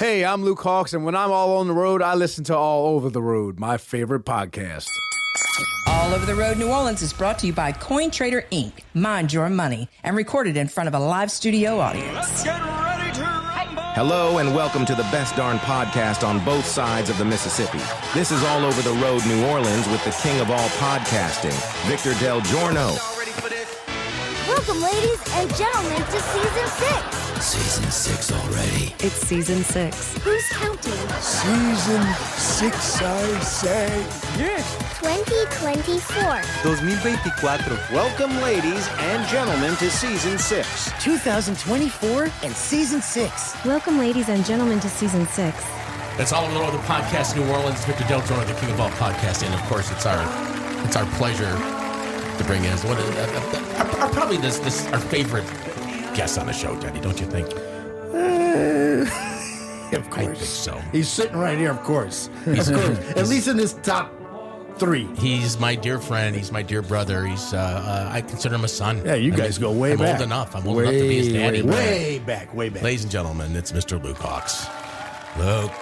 Hey, I'm Luke Hawx, and when I'm all on the road, I listen to All Over the Road, my favorite podcast. All Over the Road New Orleans is brought to you by Coin Trader Inc. Mind your money, and recorded in front of a live studio audience. Let's get ready to rumble! Hello and welcome to the best darn podcast on both sides of the Mississippi. This is All Over the Road New Orleans with the king of all podcasting, Victor Del Giorno. Welcome, ladies and gentlemen, to Season 6. Season 6 already. It's Season 6. Who's counting? Season 6, I say. Yes. 2024. 2024. Welcome, ladies and gentlemen, to Season 6. 2024 and Season 6. Welcome, ladies and gentlemen, to Season 6. That's All Over the Road, the podcast New Orleans. Victor Del Giorno, the king of all podcasting. And, of course, it's our pleasure to bring in probably this our favorite guest on the show, Daddy, don't you think? Of course. I think so. He's sitting right here, of course. He's, at least in his top 3. He's my dear friend. He's my dear brother. He's I consider him a son. Yeah, you guys go way back. I'm old enough to be his daddy. Way back. Ladies and gentlemen, it's Mr. Luke Hawx. Luke.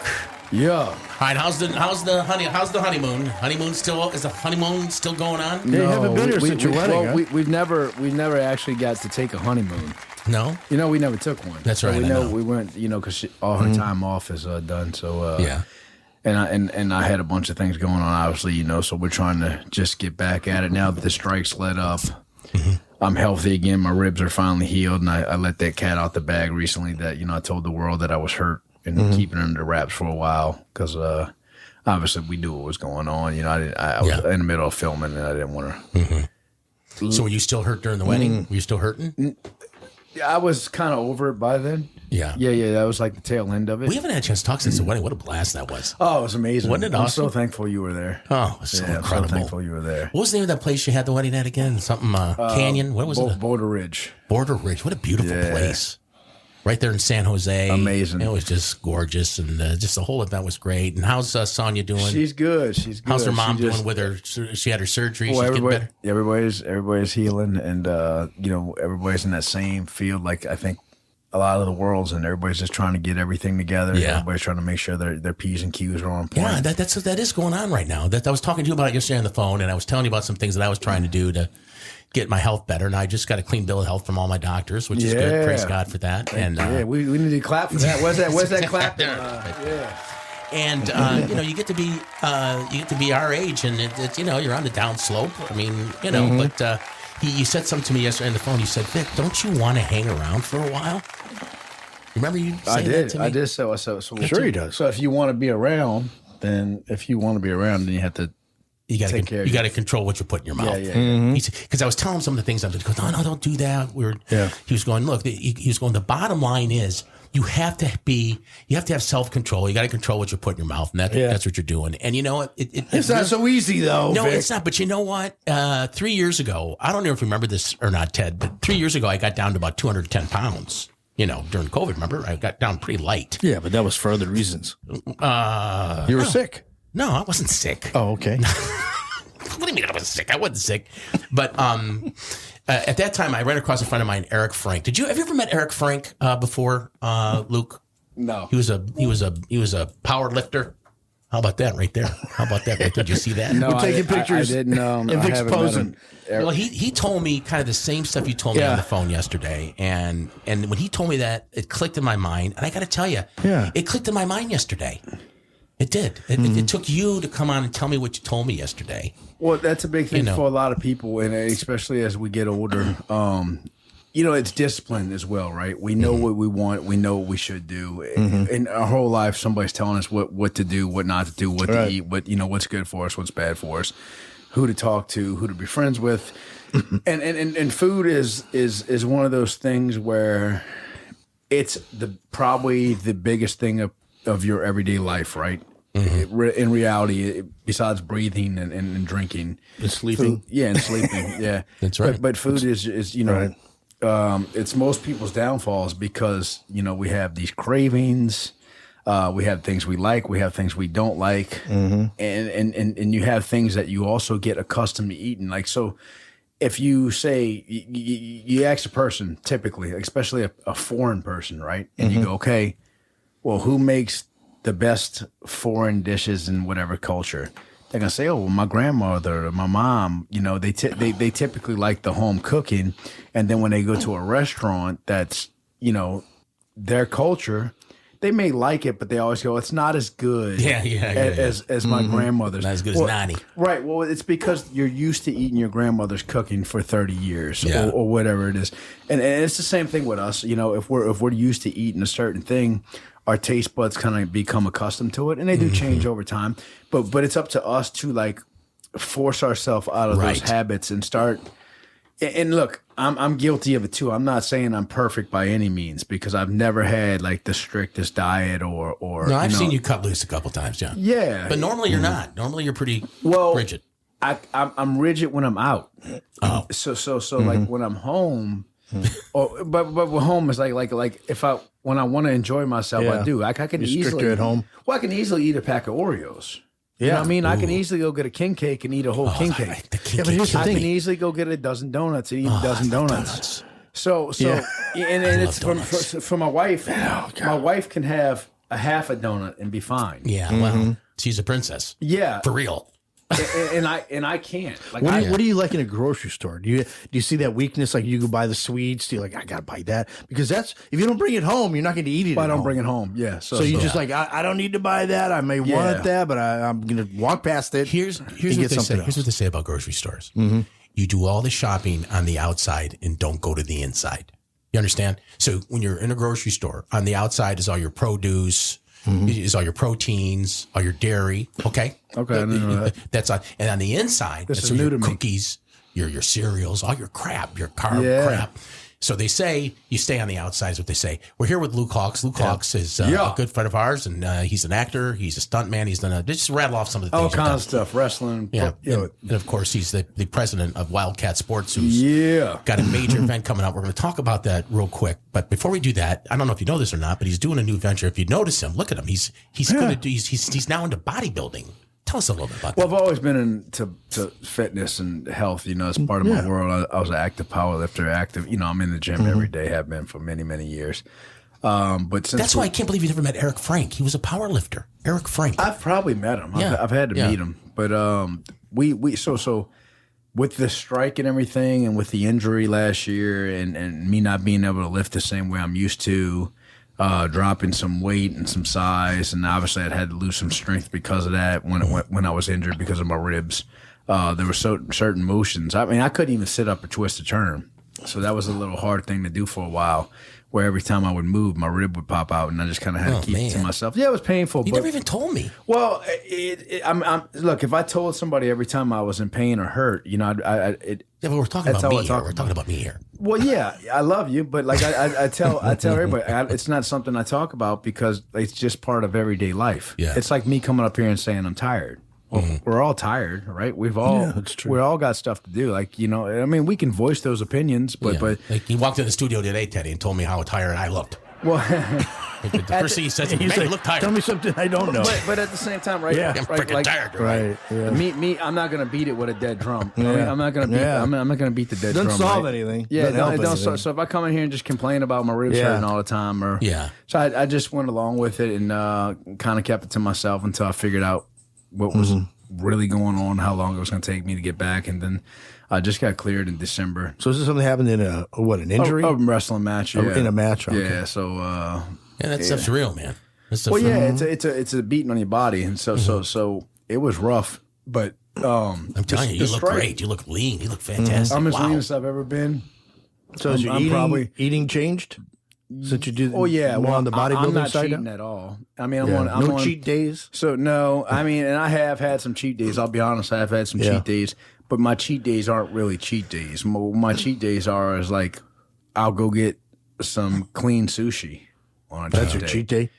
Yeah. All right, how's the honeymoon? Is the honeymoon still going on? They haven't been here since your wedding. Well, we've never actually got to take a honeymoon. No, we never took one. That's right. So we went, because all her time off is done. So yeah. And I had a bunch of things going on, obviously, so we're trying to just get back at it now that the strikes let up. Mm-hmm. I'm healthy again. My ribs are finally healed, and I let that cat out the bag recently. That I told the world that I was hurt and keeping it under wraps for a while because obviously we knew what was going on. I was in the middle of filming and I didn't want to. Mm-hmm. So were you still hurt during the wedding? Were you still hurting? I was kind of over it by then. Yeah. That was like the tail end of it. We haven't had a chance to talk since the wedding. What a blast that was. Oh, it was amazing. Wasn't it awesome? I'm so thankful you were there. Oh, it was so incredible. I'm so thankful you were there. What was the name of that place you had the wedding at again? Something Canyon? What was it? Border Ridge. Border Ridge. What a beautiful place. Right there in San Jose. Amazing. It was just gorgeous, and just the whole event was great. And how's Sonia doing? She's good. How's her mom doing with her? She had her surgery. Well, she's getting better. Everybody's healing, and everybody's in that same field. Like I think a lot of the world's, and everybody's just trying to get everything together. Yeah. Everybody's trying to make sure their P's and Q's are on point. Yeah, that is going on right now. That I was talking to you about it yesterday on the phone, and I was telling you about some things that I was trying to do to get my health better, and I just got a clean bill of health from all my doctors, which is good. Praise God for that. And we need to clap for that. Where's that clap? And you get to be our age, and it's you're on the down slope. I mean, but you said something to me yesterday on the phone. You said, "Vic, don't you want to hang around for a while?" Remember you saying that to me? I did. So sure he does. So if you want to be around, then you have to. You got to control what you put in your mouth. Yeah. Because I was telling him some of the things I'm going, no, don't do that. He was going, look, he was going, the bottom line is you have to have self-control. You got to control what you put in your mouth. And that's what you're doing. And you know what? It's not so easy though. No, Vic. it's not. But you know what? 3 years ago, I don't know if you remember this or not, Ted, but 3 years ago, I got down to about 210 pounds. During COVID, remember? I got down pretty light. Yeah, but that was for other reasons. You were sick. No, I wasn't sick. Oh, okay. What do you mean I was sick? I wasn't sick. But at that time, I ran across a friend of mine, Eric Frank. Have you ever met Eric Frank before, Luke? No. He was a power lifter. How about that right there? Did you see that? No, we're taking pictures. I didn't know. And Vic's posing. Well, he told me kind of the same stuff you told me on the phone yesterday, and when he told me that, it clicked in my mind. And I got to tell you, it clicked in my mind yesterday. It did. It took you to come on and tell me what you told me yesterday. Well, that's a big thing for a lot of people, and especially as we get older. It's discipline as well, right? We know what we want. We know what we should do. In our whole life, somebody's telling us what to do, what not to do, what to eat, what's good for us, what's bad for us, who to talk to, who to be friends with. and food is one of those things where it's probably the biggest thing of your everyday life, right? In reality, besides breathing and drinking, and sleeping, food, and sleeping, that's right. But food is it's most people's downfalls because we have these cravings, we have things we like, we have things we don't like, and you have things that you also get accustomed to eating. Like so, if you say you ask a person, typically, especially a foreign person, right, and you go, okay. well, who makes the best foreign dishes in whatever culture? They're gonna say, "Oh, well, my grandmother or my mom." You know, they typically like the home cooking, and then when they go to a restaurant that's their culture, they may like it, but they always go, "It's not as good." As my grandmother's. Not as good as Nani. Right. Well, it's because you're used to eating your grandmother's cooking for 30 years or whatever it is, and it's the same thing with us. If we're used to eating a certain thing, our taste buds kind of become accustomed to it, and they do change over time. But it's up to us to like force ourselves out of those habits and start. And look, I'm guilty of it too. I'm not saying I'm perfect by any means because I've never had like the strictest diet or. No, I've seen you cut loose a couple times, John. Yeah, but normally you're not. Normally you're pretty rigid. I'm rigid when I'm out. Oh, so like when I'm home. But home is like if when I want to enjoy myself, I do. I can easily at home. Well, I can easily eat a pack of Oreos. You know what I mean? I can easily go get a king cake and eat a whole king cake. The king cake. I can easily go get a dozen donuts and eat a dozen donuts. So and it's for my wife. My wife can have a half a donut and be fine. Yeah, well, she's a princess. Yeah, for real. and I can't. Like, what do you like in a grocery store? Do you see that weakness? Like you go buy the sweets, you're like, I gotta buy that because if you don't bring it home, you're not going to eat it. I don't bring it home. Yeah. So you just like I don't need to buy that. I may want that, but I'm going to walk past it. Here's what they say. Here's what they say about grocery stores. Mm-hmm. You do all the shopping on the outside and don't go to the inside. You understand? So when you're in a grocery store, on the outside is all your produce. Is all your proteins, all your dairy. Okay. I didn't know that. That's on, and on the inside, this that's is new to cookies, your cereals, all your crap, your carb crap. So they say you stay on the outside is what they say. We're here with Luke Hawx. Luke Hawx is a good friend of ours, and he's an actor. He's a stuntman. He's done just rattle off some of the things. All kinds of stuff, wrestling. Yeah. And of course, he's the president of Wildkat Sports, who's got a major event coming up. We're going to talk about that real quick. But before we do that, I don't know if you know this or not, but he's doing a new venture. If you notice him, look at him. He's going to do. He's now into bodybuilding. Tell us a little bit about that. Well, I've always been into fitness and health. As part of my world. I was an active powerlifter, I'm in the gym every day, have been for many, many years. But that's why I can't believe you never met Eric Frank. He was a power lifter. Eric Frank. I've probably met him. I've had to meet him. But so with the strike and everything and with the injury last year and me not being able to lift the same way I'm used to, dropping some weight and some size, and obviously I'd had to lose some strength because of that when I was injured because of my ribs. There were certain motions. I mean, I couldn't even sit up or twist a turn, so that was a little hard thing to do for a while. Where every time I would move, my rib would pop out, and I just kind of had to keep it to myself. Yeah, it was painful. You never even told me. Well, look, if I told somebody every time I was in pain or hurt, but we're talking about me here. We're talking about me here. Well, yeah, I love you, but like I tell everybody, it's not something I talk about because it's just part of everyday life. Yeah. It's like me coming up here and saying I'm tired. Well, we're all tired, right? We've all got stuff to do. Like, we can voice those opinions, but like he walked in the studio today, Teddy, and told me how tired I looked. Well, the first thing he says, "Man, you look tired." Tell me something I don't know. But at the same time, right? Yeah, I'm freaking tired. Right. Yeah. Me, I'm not gonna beat it with a dead drum. I'm not gonna beat. I'm not gonna beat the dead drum. Doesn't solve anything. Yeah, don't. So if I come in here and just complain about my ribs hurting all the time, so I just went along with it and kind of kept it to myself until I figured out what was really going on, how long it was going to take me to get back, and then I just got cleared in December. So is this something that happened in an injury? A wrestling match, in a match, okay. Yeah. So that stuff's real, man. It's a beating on your body, and so it was rough, but I'm telling you, you look great. You look lean. You look fantastic. I'm as lean as I've ever been. So is your eating changed? Since you do, on the bodybuilding I'm not side cheating at all. I mean, I'm no cheat days. So no, I mean, and I have had some cheat days. I'll be honest, I have had some cheat days, but my cheat days aren't really cheat days. My cheat days is like I'll go get some clean sushi on a That's your cheat day.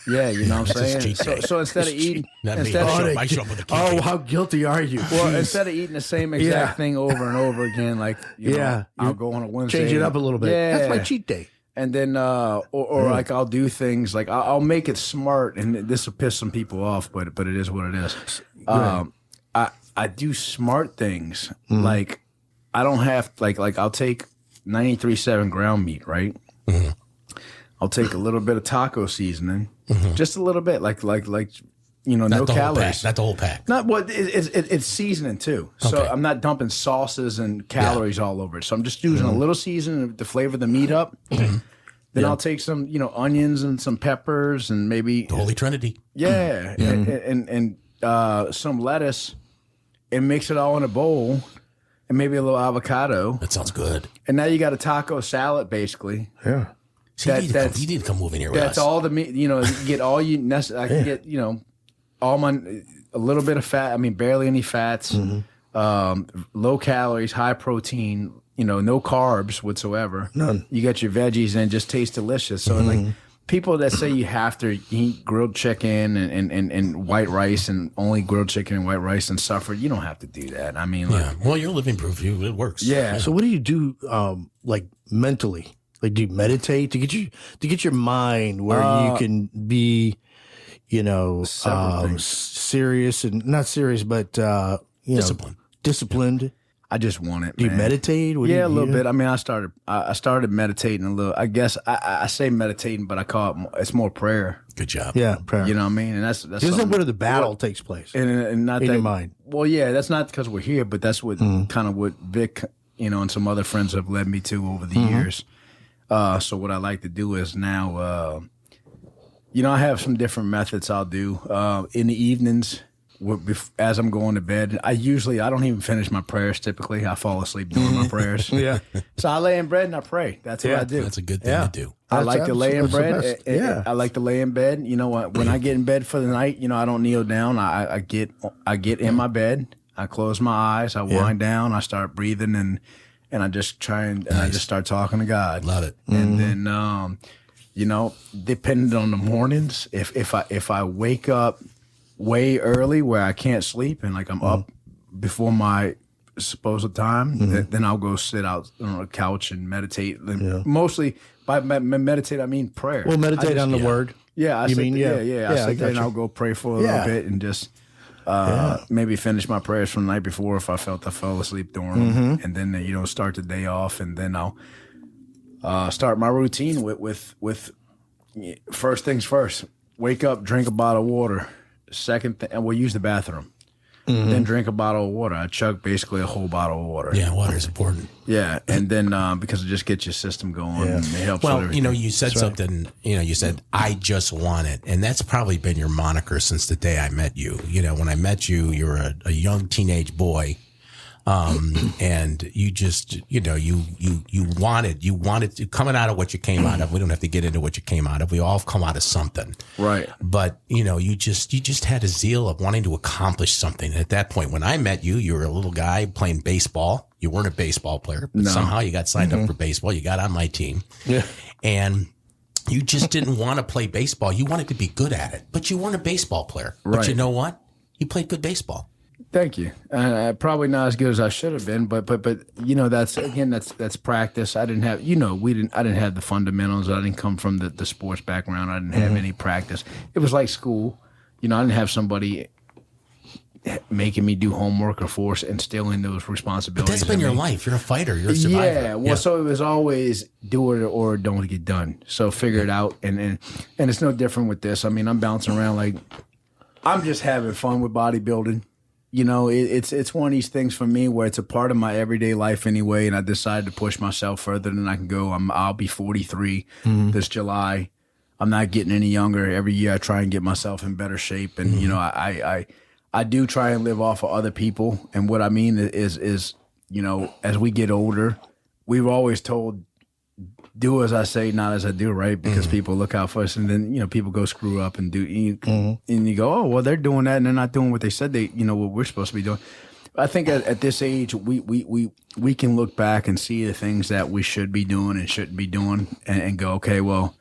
Yeah, you know what I'm saying? So instead of eating... how guilty are you? Well, instead of eating the same exact thing over and over again, like, I'll go on a Wednesday. Change it up a little bit. Yeah. That's my cheat day. And then, like I'll do things like I'll make it smart, and this will piss some people off, but it is what it is. I do smart things. Like I don't have like I'll take 93.7 ground meat, right? I'll take a little bit of taco seasoning, just a little bit, like Not no the whole pack. calories. Not the whole pack. Not what it's seasoning too. So Okay. I'm not dumping sauces and calories all over it. So I'm just using a little seasoning to flavor the meat up. Then I'll take some, onions and some peppers and maybe The Holy Trinity. yeah, and some lettuce, and mix it all in a bowl, and maybe a little avocado. That sounds good. And now you got a taco salad, basically. Yeah. See, you need to come move in here with That's us. all the meat. You get all you necessary. I can get all a little bit of fat. I mean, barely any fats. Low calories, high protein. No carbs whatsoever. None. You got your veggies and it just tastes delicious. So like people that say you have to eat grilled chicken and white rice and only grilled chicken and white rice and suffer, you don't have to do that. I mean, Well, you're living proof. It works. Yeah. So what do you do, like mentally? Like, do you meditate to get your mind where you can be, serious and not serious, but disciplined. I just want it. Do you man. meditate? What do you a little do? bit. I mean, I started meditating a little. I guess I say meditating, but I call it's more prayer. Good job. Yeah, prayer. You know what I mean? And that's This is where the battle takes place. and not in that your mind. Well, yeah, that's not because we're here, but that's what kind of what Vic, and some other friends have led me to over the years. So what I like to do is now, I have some different methods I'll do in the evenings. As I'm going to bed, I don't even finish my prayers. Typically, I fall asleep doing my prayers. Yeah. So I lay in bed and I pray. That's what I do. That's a good thing to do. I like to lay in That's the bed. best. I like to lay in bed. You know what? When I get in bed for the night, I don't kneel down. I get in my bed. I close my eyes. I wind down. I start breathing and I just try and I just start talking to God. Love it. And then depending on the mornings, if I wake up way early where I can't sleep and like I'm up before my supposed time, then I'll go sit out on a couch and meditate. Mostly by meditate, I mean prayer. We'll meditate on the word. Yeah, I sit there and gotcha. I'll go pray for a little bit and just maybe finish my prayers from the night before if I felt I fell asleep during them, and then start the day off, and then I'll start my routine with first things first. Wake up, drink a bottle of water. Second thing, and we'll use the bathroom. Then drink a bottle of water. I chug basically a whole bottle of water. Yeah, water is important. Yeah, and then because it just gets your system going. And it helps. Well, with everything. you said something. You said I just want it, and that's probably been your moniker since the day I met you. When I met you, you were a young teenage boy, and you just you wanted to coming out of what you came out of. We don't have to get into what you came out of. We all have come out of something, right? But you just had a zeal of wanting to accomplish something. And at that point, when I met you, you were a little guy playing baseball. You weren't a baseball player, but somehow you got signed up for baseball. You got on my team, and you just didn't want to play baseball. You wanted to be good at it, but you weren't a baseball player. Right. But you know what? You played good baseball. Thank you. Probably not as good as I should have been, but that's practice. I didn't have I didn't have the fundamentals. I didn't come from the sports background. I didn't have any practice. It was like school. I didn't have somebody making me do homework or instilling those responsibilities. But that's been your life. You're a fighter. You're a survivor. Yeah. So it was always do it or don't get done. So figure it out, and it's no different with this. I mean, I'm bouncing around like I'm just having fun with bodybuilding. It's one of these things for me where it's a part of my everyday life anyway, and I decided to push myself further than I can go. I'll be 43 this July. I'm not getting any younger. Every year I try and get myself in better shape, and I do try and live off of other people. And what I mean is as we get older, we've always told, do as I say, not as I do, right? Because people look out for us, and then people go screw up and do, and you go, oh well, they're doing that, and they're not doing what they said they, what we're supposed to be doing. I think at this age, we can look back and see the things that we should be doing and shouldn't be doing, and go, okay, well,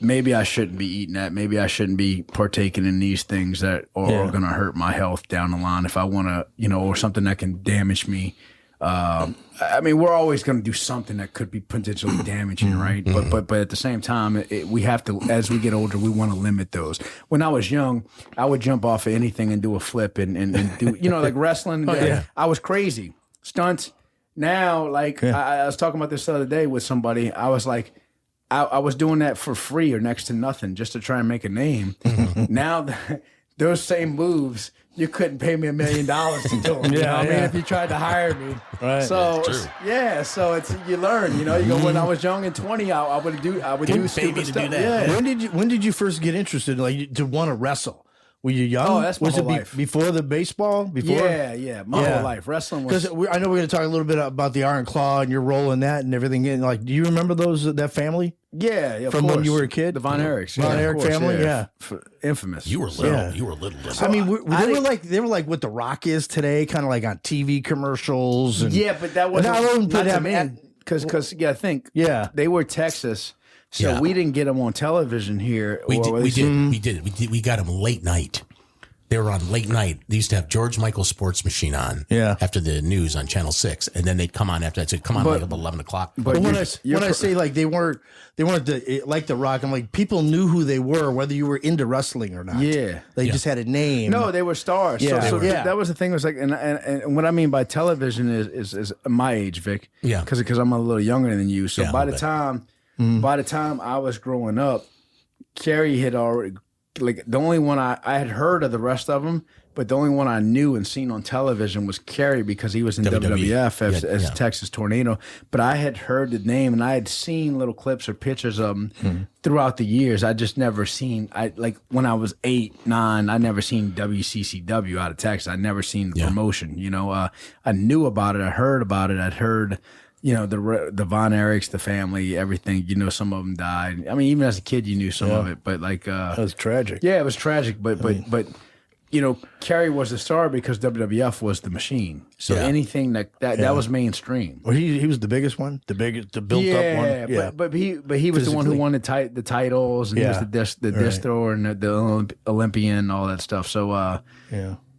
maybe I shouldn't be eating that. Maybe I shouldn't be partaking in these things that are going to hurt my health down the line if I want to, or something that can damage me. I mean, we're always going to do something that could be potentially damaging, right? But at the same time, we have to, as we get older, we want to limit those. When I was young, I would jump off of anything and do a flip and do, like wrestling. I was crazy. Stunts. Now, I was talking about this the other day with somebody. I was like, I was doing that for free or next to nothing just to try and make a name. Now, those same moves, you couldn't pay me $1 million to do them. You know what I mean? If you tried to hire me. Right. So, so it's you learn. You know, you go, when I was young and 20, I would do stupid stuff. Yeah. When did you first get interested, like, to want to wrestle? Were you young? Oh, that's my whole life. Before the baseball? Yeah, my whole life. Wrestling was... Because I know we're going to talk a little bit about the Iron Claw and your role in that and everything. And, like, do you remember that family? Yeah, of From course. when you were a kid? The Von Erichs. Von Erich family, Infamous. You were little. Yeah. You were little. I mean, they were like what The Rock is today, kind of like on TV commercials. And, but that wasn't... Not to me. Because, I think they were Texas... So we didn't get them on television here. We did. We got them late night. They were on late night. They used to have George Michael's Sports Machine on after the news on Channel 6, and then they'd come on after that. So they'd come on like about 11 o'clock. But when I say like they weren't like The Rock, I'm like, people knew who they were, whether you were into wrestling or not. Yeah, they just had a name. No, they were stars. Yeah, so that was the thing. It was like, and what I mean by television is my age, Vic. Yeah, because I'm a little younger than you. So by the time I was growing up, Kerry had already, like, the only one I had heard of the rest of them, but the only one I knew and seen on television was Kerry because he was in WWF as Texas Tornado. But I had heard the name and I had seen little clips or pictures of him throughout the years. I just never seen, like when I was 8, 9, I never seen WCCW out of Texas. I'd never seen the promotion. You know, I knew about it. I heard about it. I'd heard... You know, the Von Erichs, the family, everything. You know, some of them died. I mean, even as a kid, you knew some of it. But like, that was tragic. Yeah, it was tragic. But you know, Kerry was the star because WWF was the machine. So anything that was mainstream. Well, he was the biggest one, the built up one. Yeah, but he was the one who won the titles, and he was the disc thrower and the Olympian, all that stuff. So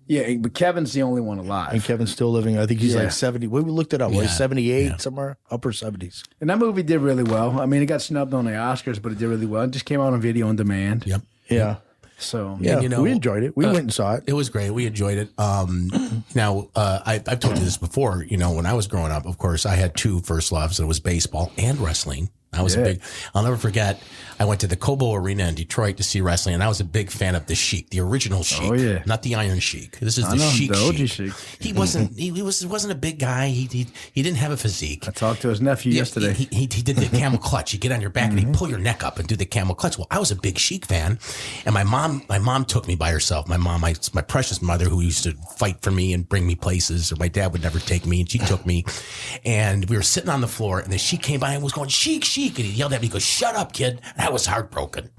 yeah, but Kevin's the only one alive. And Kevin's still living. I think he's like 70. We looked it up. Yeah. He's 78 somewhere, upper 70s. And that movie did really well. I mean, it got snubbed on the Oscars, but it did really well. It just came out on video on demand. Yep. Yeah. So yeah, you know, we enjoyed it. We went and saw it. It was great. We enjoyed it. Now, I've told you this before. You know, when I was growing up, of course, I had two first loves. It was baseball and wrestling. I was I'll never forget, I went to the Cobo Arena in Detroit to see wrestling, and I was a big fan of the Sheik, the original Sheik, not the Iron Sheik. This is the OG Sheik. He wasn't a big guy. He didn't have a physique. I talked to his nephew yesterday. He did the camel clutch. You get on your back and he pull your neck up and do the camel clutch. Well, I was a big Sheik fan, and my mom took me by herself. My mom, my precious mother, who used to fight for me and bring me places, or my dad would never take me, and she took me, and we were sitting on the floor, and the Sheik came by and was going, Sheik, Sheik. And he yelled at me, he goes, shut up, kid. And I was heartbroken.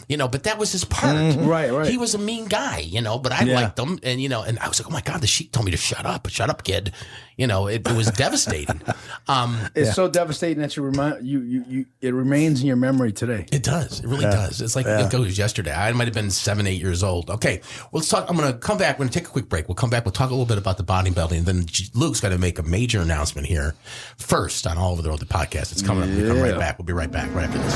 You know, but that was his part. Right. He was a mean guy, you know, but I liked him. And, you know, and I was like, oh my God, the Sheik told me to shut up, kid. You know, it was devastating. It's so devastating that it remains in your memory today. It does. It really does. It's like it goes yesterday. I might have been 7, 8 years old. Okay. Well, let's talk. I'm going to come back. We're going to take a quick break. We'll come back. We'll talk a little bit about the bodybuilding. And then Luke's got to make a major announcement here first on All Over the Road, the podcast. It's coming up. We'll come right back. We'll be right back right after this.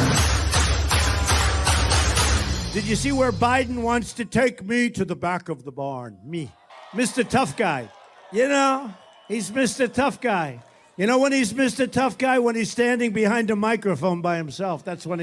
Did you see where Biden wants to take me to the back of the barn? Me. Mr. Tough Guy. You know, he's Mr. Tough Guy. You know when he's Mr. Tough Guy? When he's standing behind a microphone by himself. That's when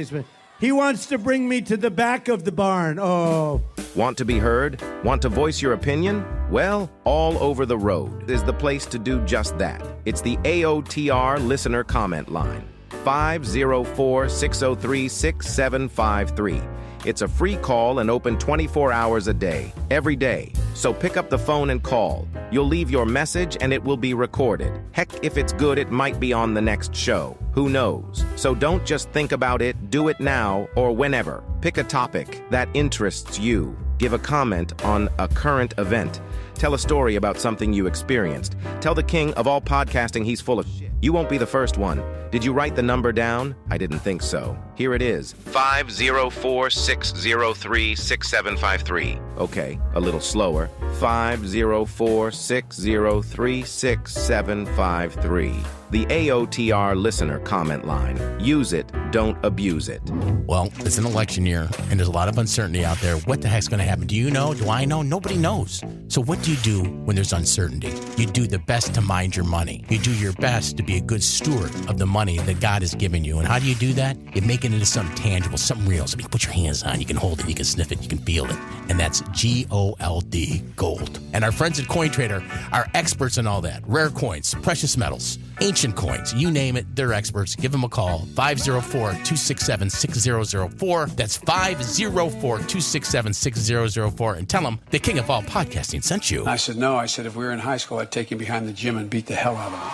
he wants to bring me to the back of the barn. Oh. Want to be heard? Want to voice your opinion? Well, All Over the Road is the place to do just that. It's the AOTR listener comment line. 504-603-6753. It's a free call and open 24 hours a day, every day. So pick up the phone and call. You'll leave your message and it will be recorded. Heck, if it's good, it might be on the next show. Who knows? So don't just think about it, do it now or whenever. Pick a topic that interests you. Give a comment on a current event. Tell a story about something you experienced. Tell the king of all podcasting he's full of shit. You won't be the first one. Did you write the number down? I didn't think so. Here it is. 504-603-6753. Okay, a little slower. 504-603-6753. The AOTR listener comment line. Use it, don't abuse it. Well, it's an election year, and there's a lot of uncertainty out there. What the heck's going to happen? Do you know? Do I know? Nobody knows. So what do you do when there's uncertainty? You do the best to mind your money. You do your best to be a good steward of the money that God has given you. And how do you do that? You make it into something tangible, something real. Something you can put your hands on. You can hold it. You can sniff it. You can feel it. And that's GOLD, gold. And our friends at CoinTrader are experts in all that. Rare coins, precious metals, ancient coins, you name it, they're experts. Give them a call, 504-267-6004. That's 504-267-6004. And tell them the king of all podcasting sent you. I said, no. I said, if we were in high school, I'd take him behind the gym and beat the hell out of him.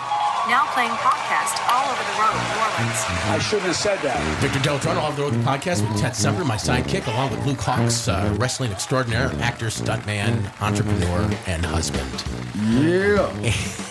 Now playing podcast all over the road in New Orleans. I shouldn't have said that. Victor Del Trono, all over the road podcast with Ted Semper, my sidekick, along with Luke Hawx, wrestling extraordinaire, actor, stuntman, entrepreneur, and husband. Yeah.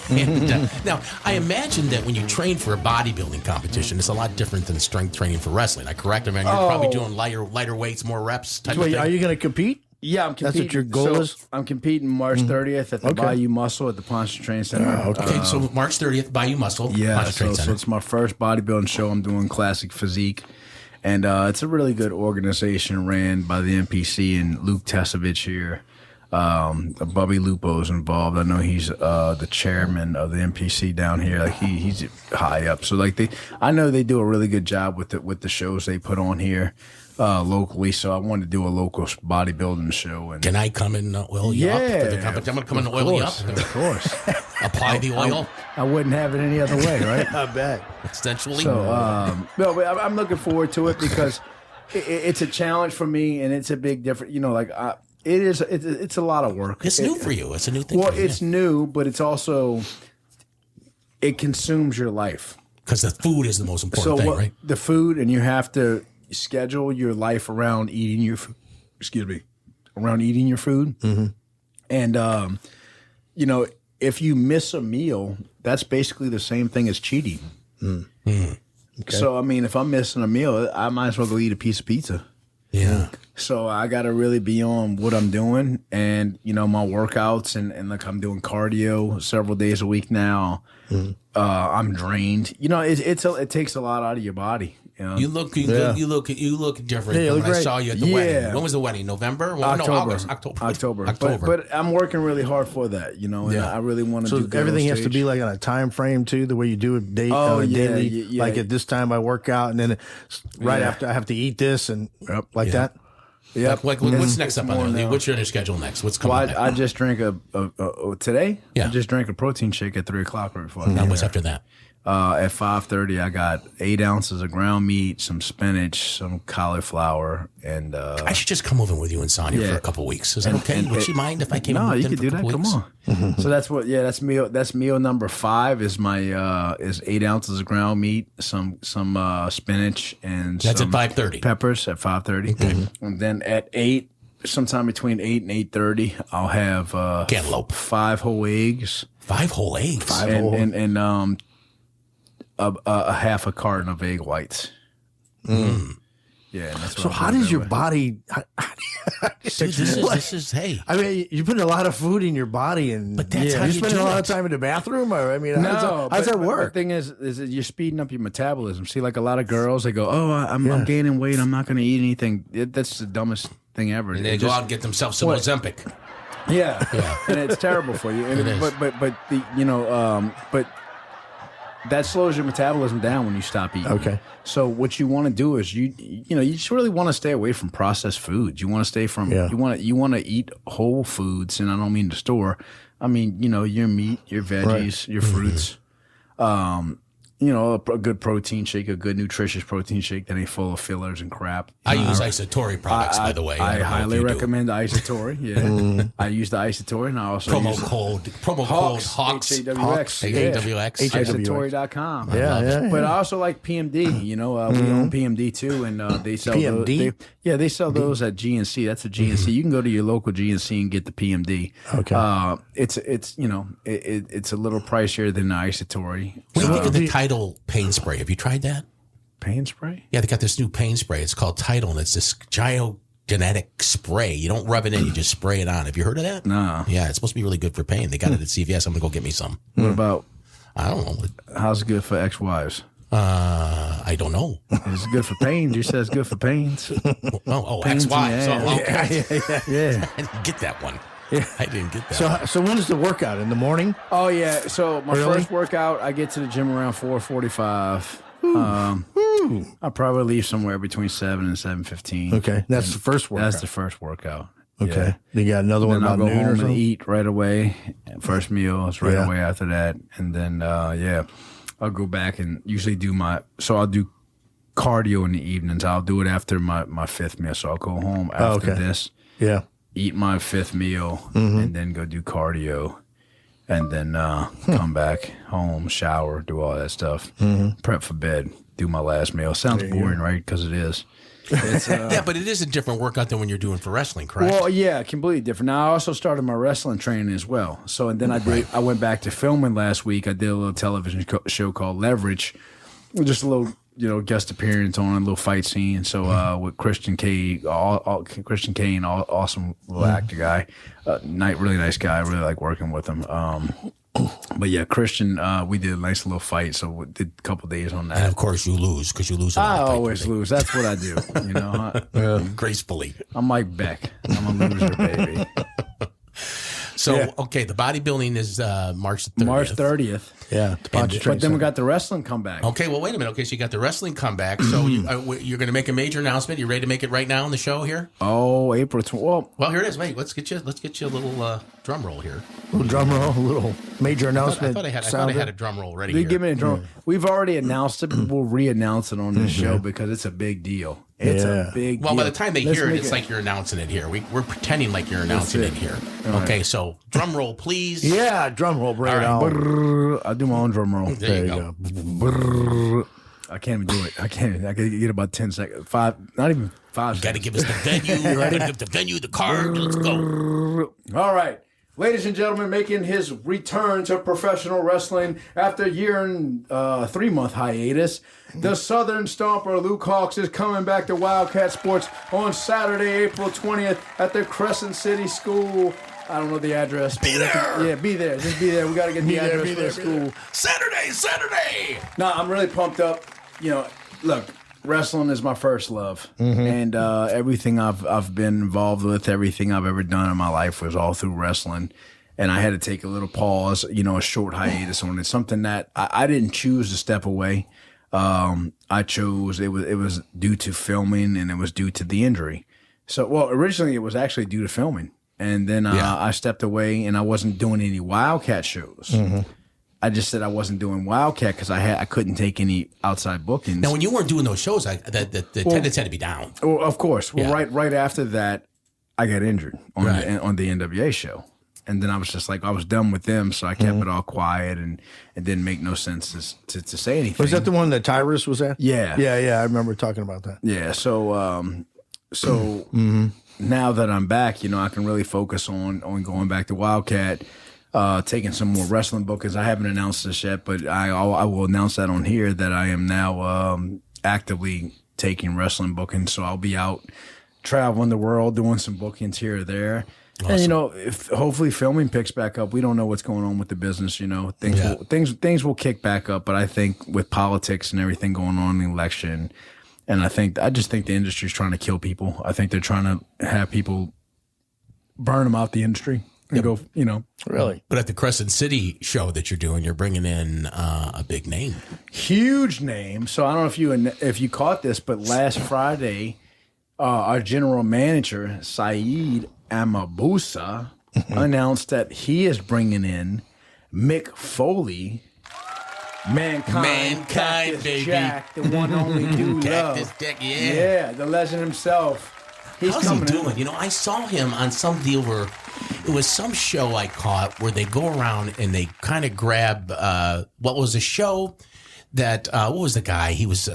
And now, I imagine that when you train for a bodybuilding competition, it's a lot different than strength training for wrestling. Am I correct? I mean, you're probably doing lighter weights, more reps type of thing. Are you going to compete? Yeah, I'm competing. That's what your goal is? I'm competing March 30th at the Bayou Muscle at the Pontchartrain Center. Okay, so March 30th, Bayou Muscle, yeah, Pontchartrain Center. So it's my first bodybuilding show. I'm doing Classic Physique. And it's a really good organization ran by the NPC and Luke Tesovich here. Bubby Lupo's involved. I know he's the chairman of the NPC down here. Like he's high up. So I know they do a really good job with the shows they put on here locally. So I wanted to do a local bodybuilding show. And can I come and oil you up for the competition? I'm going to come and oil you up. Of course. Apply the oil. I wouldn't have it any other way, right? I bet. Essentially. So no, but I'm looking forward to it because it's a challenge for me, and it's a big difference. You know, like it's a lot of work. It's new for you. It's a new thing. Well, it's new, but it's also it consumes your life because the food is the most important thing, right? The food, and you have to schedule your life around eating your food. Excuse me, around eating your food, and you know, if you miss a meal, that's basically the same thing as cheating. Okay. So, I mean, if I'm missing a meal, I might as well go eat a piece of pizza. Yeah. So I got to really be on what I'm doing and, you know, my workouts and like I'm doing cardio several days a week now. I'm drained. You know, it takes a lot out of your body. You know? You look different than when I saw you at the wedding. When was the wedding? November? Well, October. No, August. October. But I'm working really hard for that, you know, and I really want to do good. Everything has to be like on a time frame too, the way you do it daily. Like at this time I work out and then right after I have to eat this and that. Yeah. Like what's next up on there? What's your schedule next? What's coming next? I just drank today. Yeah. I just drank a protein shake at 3:00 right before. Now what's after that? At 5:30, I got 8 ounces of ground meat, some spinach, some cauliflower, and I should just come over with you and Sonia for a couple of weeks. Is that okay? Would she mind if I came? No, over you could do that. Come on. So that's that's meal number 5 is my is 8 ounces of ground meat, some spinach, and that's at 5:30. Peppers at 5:30, and then at 8. Sometime between 8 and 8:30, I'll have cantaloupe, 5 whole eggs. 5 whole eggs. And a half a carton of egg whites. Yeah. And that's so how does your body? This is hey. I mean, you put a lot of food in your body, but that's how you spend a lot of time in the bathroom. Or I mean, how does that work? The thing is that you're speeding up your metabolism. See, like a lot of girls, they go, "Oh, I'm gaining weight. I'm not going to eat anything." That's the dumbest thing ever. And they go out and get themselves some Ozempic. Yeah, and it's terrible for you. And but that slows your metabolism down when you stop eating. Okay. So what you want to do is you just really want to stay away from processed foods. You want to stay from you want to eat whole foods, and I don't mean the store. I mean, you know, your meat, your veggies, your fruits. You know, a good protein shake, a good nutritious protein shake that ain't full of fillers and crap. I use Isotori products, by the way. I highly recommend Isotori. Yeah, I use the Isotori, and I also use code Hawx, HAWX, Isotori.com. Yeah. But I also like PMD. You know, we own PMD too, and they sell PMD. They sell those at GNC. That's a GNC. You can go to your local GNC and get the PMD. Okay. It's you know it's a little pricier than the Isotori. What do you think of the Tidal pain spray? Have you tried that? Pain spray? Yeah, they got this new pain spray. It's called Tidal, and it's this gynogenetic spray. You don't rub it in; you just spray it on. Have you heard of that? No. Yeah, it's supposed to be really good for pain. They got it at CVS. I'm gonna go get me some. What about? I don't know. How's it good for ex-wives? I don't know. It's good for pains. You said it's good for pains. Pains ex-wives. Yeah. I didn't get that one. Yeah. I didn't get that. So when is the workout? In the morning? Oh yeah. So my first workout, I get to the gym around 4:45. I'll probably leave somewhere between 7 and 7:15. Okay, that's the first workout. That's the first workout. Okay, you got another one about noon or something? and eat right away. First meal is right away after that, and then I'll go back and usually I'll do cardio in the evenings. I'll do it after my fifth meal. So I'll go home after this. Yeah. Eat my fifth meal and then go do cardio. And then come back home, shower, do all that stuff, prep for bed, do my last meal. Sounds boring, right? Because it is. It's, yeah, but it is a different workout than when you're doing for wrestling, correct? Well, yeah, completely different. Now, I also started my wrestling training as well. So, and then I went back to filming last week. I did a little television show called Leverage, just a little guest appearance on a little fight scene. So with Christian K, awesome little actor guy, really nice guy. I really like working with him. But yeah, Christian, we did a nice little fight. So we did a couple days on that. And of course, you lose because you lose. I always lose. That's what I do. Gracefully. I'm like Beck. I'm a loser, baby. So, okay, the bodybuilding is March 30th. March 30th. Yeah. But then we got the wrestling comeback. Okay, well, wait a minute. Okay, so you got the wrestling comeback. So you're going to make a major announcement. You ready to make it right now on the show here? Oh, April 12th. Well, here it is. Wait, let's get you a little drum roll here. A little drum roll, a little major announcement. I thought I had a drum roll ready. Give me a drum roll. We've already announced it, but we'll re-announce it on this show because it's a big deal. It's a big deal. Well, by the time they hear it, it's like you're announcing it here. We're pretending like you're announcing it here. Okay, so drum roll, please. Yeah, drum roll, bring it on. I'll do my own drum roll. There you go. I can't even do it. I can get about 10 seconds. 5, not even 5 You got to give us the venue. You got to give the venue, the card. Let's go. All right. Ladies and gentlemen, making his return to professional wrestling after a year and 3-month hiatus, the Southern Stomper, Luke Hawx, is coming back to Wildkat Sports on Saturday, April 20th at the Crescent City School. I don't know the address. Be there. Yeah, be there. Just be there. We got to get the address for the school. Saturday. No, I'm really pumped up. Look, wrestling is my first love, and everything I've been involved with, everything I've ever done in my life was all through wrestling. And I had to take a little pause, a short hiatus on it. Something that I didn't choose to step away. I chose it was due to filming, and it was due to the injury. So, originally it was actually due to filming, and then I stepped away, and I wasn't doing any Wildkat shows. I just said I wasn't doing Wildkat because I couldn't take any outside bookings. Now, when you weren't doing those shows, the attendance had to be down. Well, of course. Well, right after that, I got injured on the NWA show, and then I was just like, I was done with them, so I kept it all quiet, and it didn't make no sense to say anything. Was that the one that Tyrus was at? Yeah, I remember talking about that. Yeah, so now that I'm back, I can really focus on going back to Wildkat. Taking some more wrestling bookings. I haven't announced this yet, but I will announce that on here that I am now actively taking wrestling bookings. So I'll be out traveling the world doing some bookings here or there. Awesome. And if hopefully filming picks back up. We don't know what's going on with the business. Things will kick back up. But I think with politics and everything going on in the election, and I just think the industry's trying to kill people. I think they're trying to have people burn them out the industry. Go, Really. But at the Crescent City show that you're doing, you're bringing in a big name, huge name. So I don't know if you caught this, but last Friday, our general manager Saeed Amabusa announced that he is bringing in Mick Foley, Mankind baby, Jack, the one and only dude, Cactus Jack, yeah, the legend himself. How's he doing? I saw him on some deal where it was some show I caught where they go around and they kind of grab what was a show that what was the guy? He was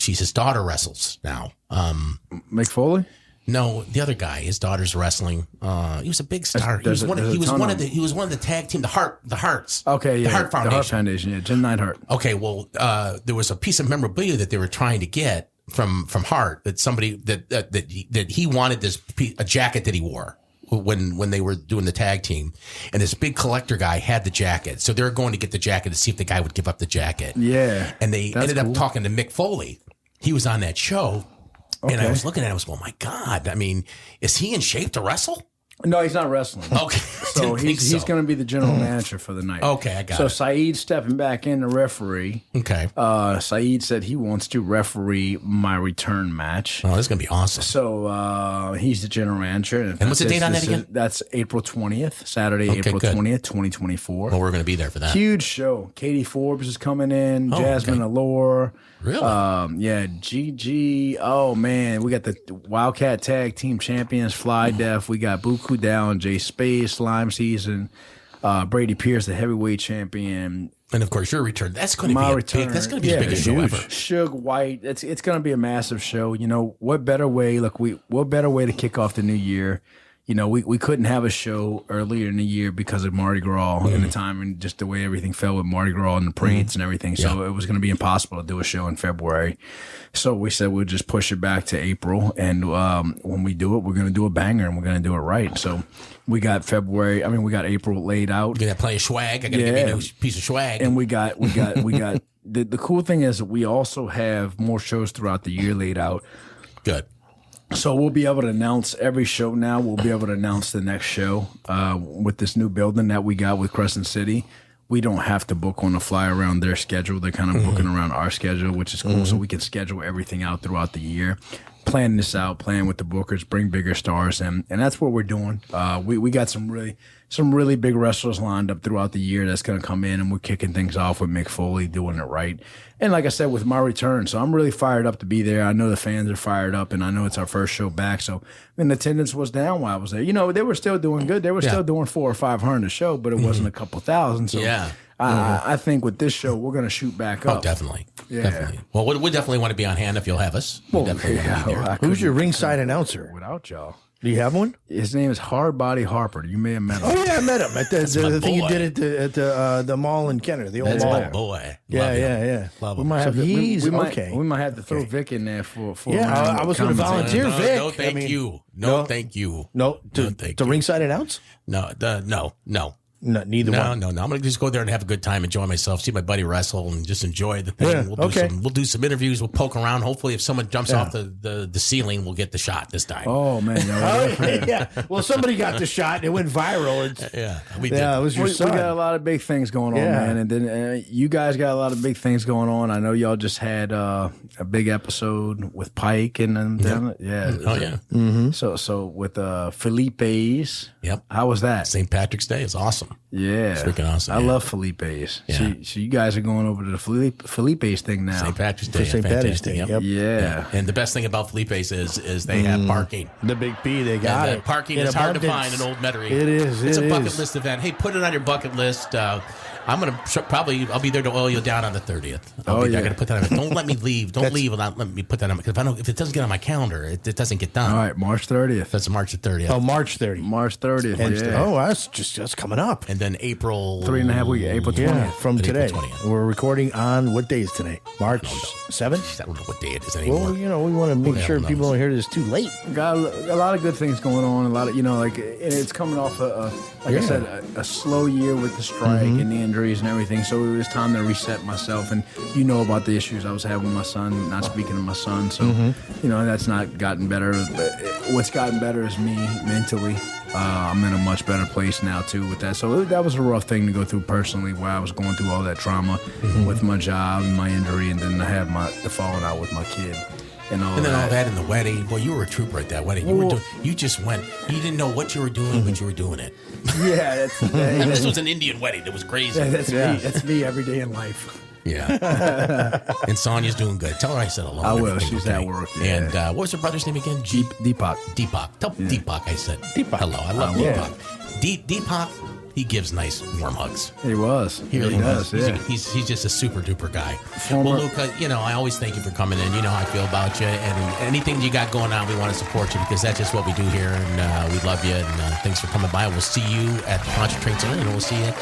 his daughter wrestles now. Mick Foley? No, the other guy. His daughter's wrestling. He was a big star. He was one of the tag team, the Hearts. Okay, yeah, the Heart Foundation. The Heart Foundation, yeah, Jim Neidhart. Okay, well, there was a piece of memorabilia that they were trying to get from Hart that somebody that he wanted a jacket that he wore. when they were doing the tag team, and this big collector guy had the jacket. So they're going to get the jacket to see if the guy would give up the jacket. Yeah. And they ended up talking to Mick Foley. He was on that show. Okay. And I was looking at it, I was going, oh my God. I mean, is he in shape to wrestle? No, he's not wrestling. Okay. So he's going to be the general manager for the night. Okay, I got it. So Saeed's stepping back in to referee. Okay. Saeed said he wants to referee my return match. Oh, this is going to be awesome. So he's the general manager. And what's the date on that again? That's April 20th, Saturday, April 20th, 2024. Well, we're going to be there for that. Huge show. Katie Forbes is coming in, Jasmine Allure. Really? Yeah, GG. Oh, man. We got the Wildkat Tag Team Champions, Fly Def. We got Buku Down, Jay Space, Lime Season, Brady Pierce, the heavyweight champion. And, of course, your return. That's going to be that's going to be the biggest show ever. Suge White. It's going to be a massive show. You know, what better way? Look, what better way to kick off the new year? You know, we couldn't have a show earlier in the year because of Mardi Gras and the time and just the way everything fell with Mardi Gras and the parades and everything. So it was going to be impossible to do a show in February. So we said we'll just push it back to April. And when we do it, we're going to do a banger and we're going to do it right. So we got we got April laid out. You got to play a swag. I got to give you a piece of swag. And we got the cool thing is that we also have more shows throughout the year laid out. Good. So we'll be able to announce every show now. We'll be able to announce the next show with this new building that we got with Crescent City. We don't have to book on the fly around their schedule. They're kind of booking around our schedule, which is cool. So we can schedule everything out throughout the year. Plan this out, plan with the bookers, bring bigger stars in. And that's what we're doing. We got some really big wrestlers lined up throughout the year that's going to come in, and we're kicking things off with Mick Foley doing it right. And like I said, with my return, so I'm really fired up to be there. I know the fans are fired up, and I know it's our first show back. So, and attendance was down while I was there. You know, they were still doing good. They were still doing 400 or 500 a show, but it wasn't a couple thousand. So I think with this show, we're going to shoot back up. Oh, definitely. Yeah. Definitely. Well, we definitely want to be on hand if you'll have us. Well, who's your ringside announcer? Without y'all. Do you have one? His name is Hardbody Harper. You may have met him. Oh, yeah, I met him at the thing you did at the mall in Kenner, the old mall. Boy. Yeah. Love we him. might have we might have to throw Vic in there for I was going to volunteer Vic. No, thank you. No, thank you. No, to ringside announce? No. No, neither one. No. I'm going to just go there and have a good time, enjoy myself, see my buddy wrestle, and just enjoy the thing. Yeah, we'll do some interviews. We'll poke around. Hopefully, if someone jumps off the ceiling, we'll get the shot this time. Oh, man. Yeah. Well, somebody got the shot, and it went viral. We did. It was your son. We got a lot of big things going on, man. And then you guys got a lot of big things going on. I know y'all just had a big episode with Pike and them. Yeah. Oh, yeah. Mm-hmm. So with Felipe's. Yep. How was that? St. Patrick's Day is awesome. Yeah. It's freaking awesome. I love Felipe's. Yeah. So you guys are going over to the Felipe's thing now. St. Patrick's Day. St. Patrick's Day. Yep. Yeah. And the best thing about Felipe's is they have parking. The Big P, they got it. Parking is hard to find in Old Metairie. It is. It's a bucket list event. Hey, put it on your bucket list. I'm going to I'll be there to oil you down on the 30th. I'm going to put that on. Don't let me leave. Don't leave without letting me put that on. Because if it doesn't get on my calendar, it doesn't get done. All right, March 30th. That's March the 30th. Oh, March 30th. March 30th. Yeah. Oh, that's coming up. And then April 3.5 weeks. April 20th. Yeah, from today. April 20th. We're recording on what day is today? March 7th? I don't know what day it is anymore. Well, we want to make sure people don't hear this too late. Got a lot of good things going on. A lot of, and it's coming off I said, a slow year with the strike and the injuries and everything. So it was time to reset myself. And you know about the issues I was having with my son, not speaking to my son. So, that's not gotten better. But what's gotten better is me mentally. I'm in a much better place now, too, with that. So that was a rough thing to go through personally, where I was going through all that trauma with my job and my injury, and then I had the falling out with my kid. And then all that in the wedding. Boy, you were a trooper at that wedding. You just went. You didn't know what you were doing, but you were doing it. Yeah, this was an Indian wedding. It was crazy. That's me. That's me every day in life. Yeah. And Sonia's doing good. Tell her I said hello. I will. She's at work. Yeah. And what was her brother's name again? Deepak. Tell Deepak I said hello. I love Deepak. Deepak. He gives nice, warm hugs. He was. He really does. Yeah. He's just a super duper guy. Well, Luke, I always thank you for coming in. You know how I feel about you, and anything you got going on, we want to support you because that's just what we do here, and we love you. And thanks for coming by. We'll see you at the Pontchartrain Center, and we'll see you at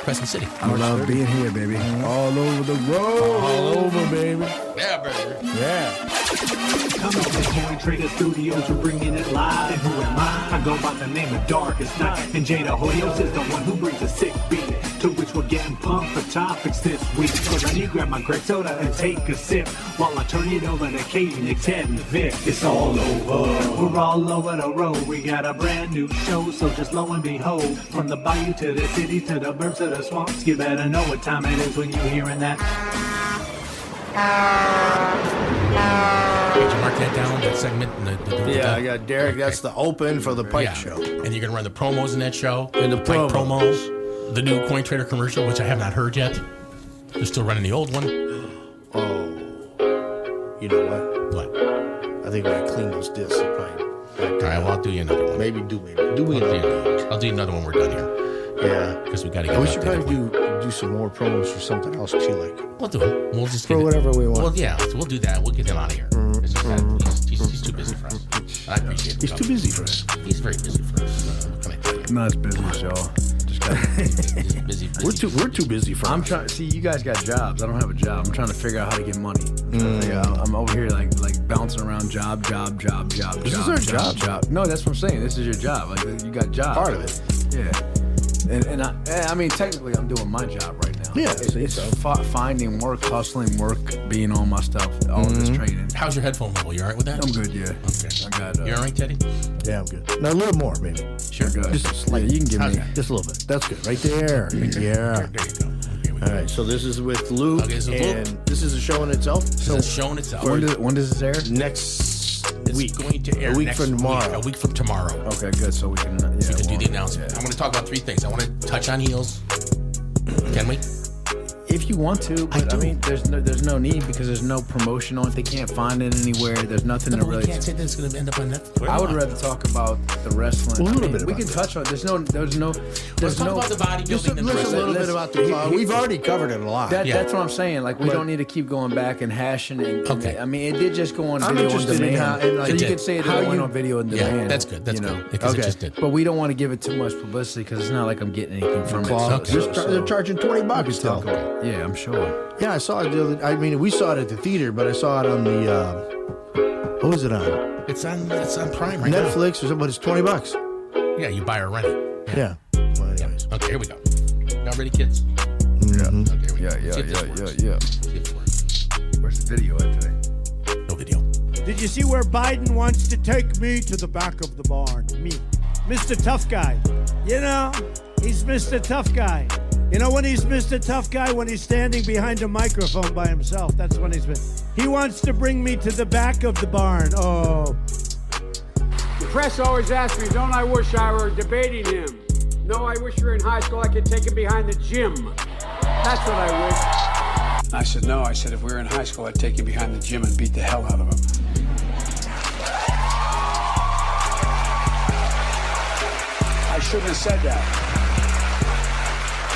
Crescent City. I love being here, baby. All over the road. All over, baby. Yeah, baby. Yeah. Come on, the Coin Trader Studios, we're bringing it live. And who am I? I go by the name of Darkest Night. And Jada Hoyos is the one who brings a sick beat, to which we're getting pumped for topics this week. So let me grab my great soda and take a sip, while I turn it over to Katie, Nick, Ted, and Vic. It's all over. We're all over the road. We got a brand new show, so just lo and behold, from the bayou to the city to the burbs to the swamps, you better know what time it is when you're hearing that. Did you mark that down, that segment? Yeah, I got Derek. Okay. That's the open for the Pike show. And you're going to run the promos in that show? And the Pike promos. The new Coin Trader commercial, which I have not heard yet. They're still running the old one. Oh. You know what? What? I think when I clean those discs, I'll probably... All right, well, I'll do you another one. Maybe do another one. I'll do you another one. We're done here. Yeah. Because we got to get we should probably do some more promos for something else too, like. We'll do it. We'll just for whatever we want. Well, yeah, so we'll do that. We'll get him out of here. It's just that he's too busy for us. I appreciate it. He's too busy for us. He's very busy for us. What can I tell you? Not as busy, y'all. busy. We're too busy for. I'm trying. See, you guys got jobs. I don't have a job. I'm trying to figure out how to get money. I'm over here like bouncing around job. This is our job. No, that's what I'm saying. This is your job. Like you got jobs. Part of it. Yeah. And I mean, technically, I'm doing my job right now. Yeah, it's finding work, hustling work, being on my stuff, all of this training. How's your headphone level? You all right with that? I'm good, yeah. Okay. I got. You all right, Teddy? Yeah, I'm good. Now a little more, maybe. Sure. Good. Just a slight. Yeah, you can give me just a little bit. That's good. Right there. Yeah. There you go. All right. So this is with Luke, Okay, so and this is a show in itself. So it's showing itself. When does this air? Next week. Going to air a week next from tomorrow. A week from tomorrow. Okay, good. So we can. Do the announcement. I want to talk about three things. I want to touch on heels. Can we? If you want to, but I mean, there's no need because there's no promotion on it. They can't find it anywhere. There's nothing to really. We can't say that it's going to end up on Netflix. I would rather talk about the wrestling. A little bit. We can touch on. There's no. Let's talk about the bodybuilding. Just a little bit about the. We've already covered it a lot. That's what I'm saying. Like we don't need to keep going back and hashing it. Okay. I mean, it did just go on video on demand. So you could say it went on video on demand. Yeah, that's good. That's good. Because it just did. But we don't want to give it too much publicity because it's not like I'm getting anything from it. They're charging $20 still. Yeah, I'm sure. Yeah, I saw it the other. I mean, we saw it at the theater, but I saw it on the. What was it on? It's on Prime right now. Netflix or something, but it's $20. Yeah, you buy or rent it. Yeah. Well, anyways. Okay, here we go. Y'all ready, kids? Mm-hmm. Okay, Yeah. Where's the video at today? No video. Did you see where Biden wants to take me to the back of the barn? Me, Mr. Tough Guy. You know, he's Mr. Tough Guy. You know when he's Mr. Tough Guy? When he's standing behind a microphone by himself. That's when he's been. He wants to bring me to the back of the barn. Oh. The press always asks me, don't I wish I were debating him? No, I wish you were in high school. I could take him behind the gym. That's what I wish. I said, no. I said, if we were in high school, I'd take him behind the gym and beat the hell out of him. I shouldn't have said that.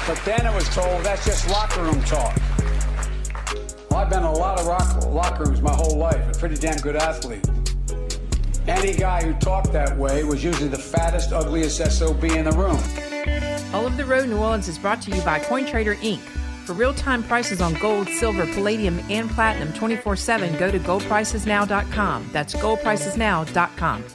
But then it was told that's just locker room talk. Well, I've been in a lot of locker rooms my whole life. A pretty damn good athlete. Any guy who talked that way was usually the fattest, ugliest SOB in the room. All Over the Road New Orleans is brought to you by CoinTrader Inc. For real-time prices on gold, silver, palladium, and platinum 24/7, go to goldpricesnow.com. That's goldpricesnow.com.